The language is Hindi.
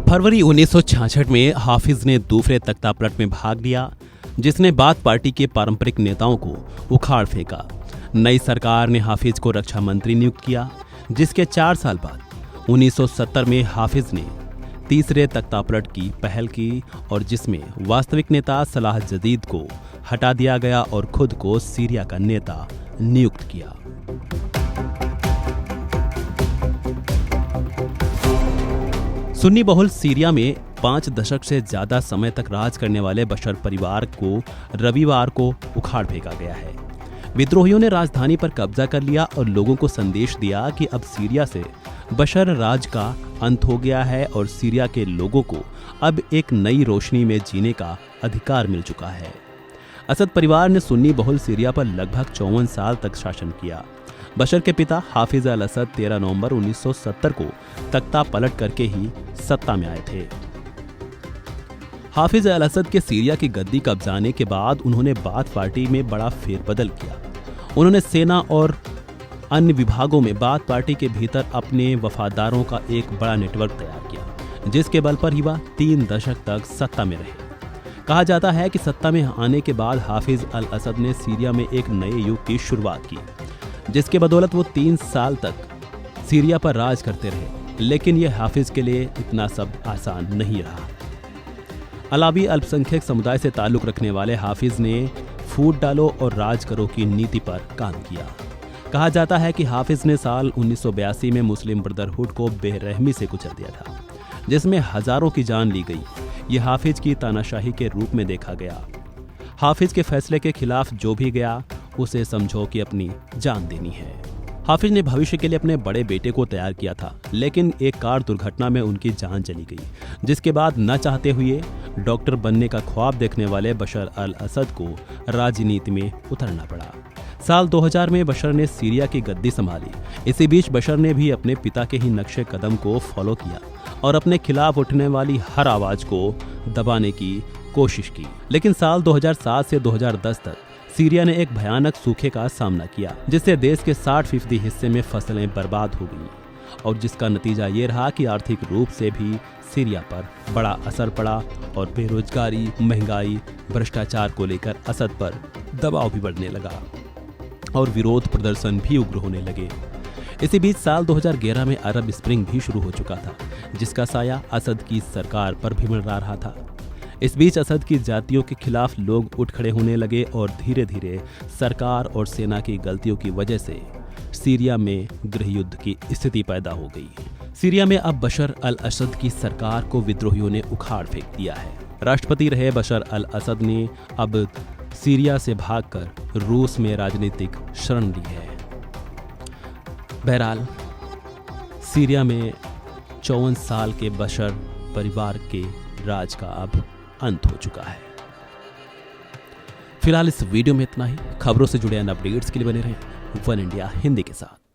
फरवरी 1966 में हाफिज ने दूसरे तख्तापलट में भाग लिया, जिसने बाथ पार्टी के पारंपरिक नेताओं को उखाड़ फेंका। नई सरकार ने हाफिज को रक्षा मंत्री नियुक्त किया, जिसके 4 साल बाद 1970 में हाफिज ने तीसरे तख्तापलट की पहल की और जिसमें वास्तविक नेता सलाह जदीद को हटा दिया गया और खुद को सीरिया का नेता नियुक्त किया। सुन्नी बहुल सीरिया में 5 दशक से ज्यादा समय तक राज करने वाले बशर परिवार को रविवार को उखाड़ फेंका गया है। विद्रोहियों ने राजधानी पर कब्जा कर लिया और लोगों को संदेश दिया कि अब सीरिया से बशर राज का अंत हो गया है और सीरिया के लोगों को अब एक नई रोशनी में जीने का अधिकार मिल चुका है। असद परिवार ने सुन्नी बहुल सीरिया पर लगभग 54 साल तक शासन किया। बशर के पिता हाफिज अल असद 13 नवंबर 1970 को तख्ता पलट करके ही सत्ता में आए थे। हाफिज अल असद के सीरिया की गद्दी कब्जाने के बाद उन्होंने बाथ पार्टी में बड़ा फेरबदल किया। उन्होंने सेना और अन्य विभागों में बाथ पार्टी के भीतर अपने वफादारों का एक बड़ा नेटवर्क तैयार किया, जिसके बल पर ही वह 3 दशक तक सत्ता में रहे। कहा जाता है कि सत्ता में आने के बाद हाफिज अल असद ने सीरिया में एक नए युग की शुरुआत की, जिसके बदौलत वो 3 साल तक सीरिया पर राज करते रहे। लेकिन यह हाफिज के लिए इतना सब आसान नहीं रहा। अलावी अल्पसंख्यक समुदाय से ताल्लुक रखने वाले हाफिज ने फूट डालो और राज करो की नीति पर काम किया। कहा जाता है कि हाफिज ने साल 1982 में मुस्लिम ब्रदरहुड को बेरहमी से कुचल दिया था, जिसमें हजारों की जान ली गई। यह हाफिज की तानाशाही के रूप में देखा गया। हाफिज के फैसले के खिलाफ जो भी गया उसे समझो कि अपनी जान देनी है। हाफिज ने भविष्य के लिए अपने बड़े बेटे को तैयार किया था, लेकिन एक कार दुर्घटना में उनकी जान चली गई, जिसके बाद न चाहते हुए डॉक्टर बनने का ख्वाब देखने वाले बशर अल असद को राजनीति में उतरना पड़ा। साल 2000 में बशर ने सीरिया की गद्दी संभाली। इसी बीच बशर ने भी अपने पिता के ही नक्शे कदम को फॉलो किया और अपने खिलाफ उठने वाली हर आवाज को दबाने की कोशिश की। लेकिन साल 2007 से 2010 तक सीरिया ने एक भयानक सूखे का सामना किया, जिससे देश के 60% हिस्से में फसलें बर्बाद हो गईं और जिसका नतीजा ये रहा कि आर्थिक रूप से भी सीरिया पर बड़ा असर पड़ा और बेरोजगारी, महंगाई, भ्रष्टाचार को लेकर असद पर दबाव भी बढ़ने लगा और विरोध प्रदर्शन भी उग्र होने लगे। इसी बीच साल 2011 में अरब स्प्रिंग भी शुरू हो चुका था, जिसका साया असद की सरकार पर भी मंडरा रहा था। इस बीच असद की जातियों के खिलाफ लोग उठ खड़े होने लगे और धीरे धीरे सरकार और सेना की गलतियों की वजह से सीरिया में गृह युद्ध की स्थिति पैदा हो गई। सीरिया में अब बशर अल असद की सरकार को विद्रोहियों ने उखाड़ फेंक दिया है। राष्ट्रपति रहे बशर अल असद ने अब सीरिया से भागकर रूस में राजनीतिक शरण ली है। बहरहाल सीरिया में 54 साल के बशर परिवार के राज का अब अंत हो चुका है। फिलहाल इस वीडियो में इतना ही। खबरों से जुड़े अन्य अपडेट्स के लिए बने रहें वन इंडिया हिंदी के साथ।